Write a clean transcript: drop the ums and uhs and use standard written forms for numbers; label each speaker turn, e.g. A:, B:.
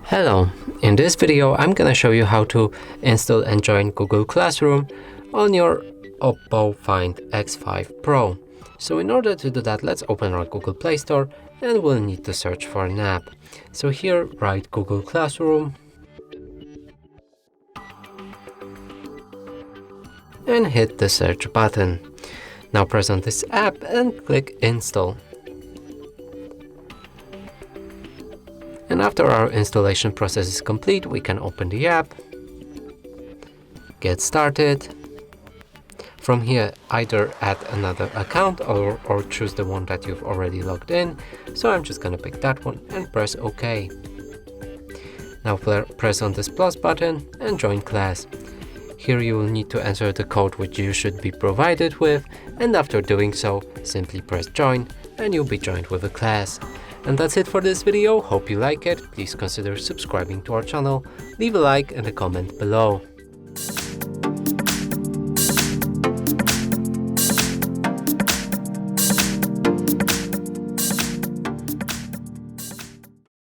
A: Hello, in this video I'm gonna show you how to install and join Google Classroom on your OPPO Find X5 Pro. So in order to do that, let's open our Google Play Store and we'll need to search for an app. So here write Google Classroom and hit the search button. Now press on this app and click install. And after our installation process is complete, we can open the app, get started. From here, either add another account or choose the one that you've already logged in. So I'm just gonna pick that one and press OK. Now press on this plus button and join class. Here you will need to enter the code which you should be provided with, and after doing so, simply press join and you'll be joined with a class. And that's it for this video. Hope you like it. Please consider subscribing to our channel, leave a like and a comment below.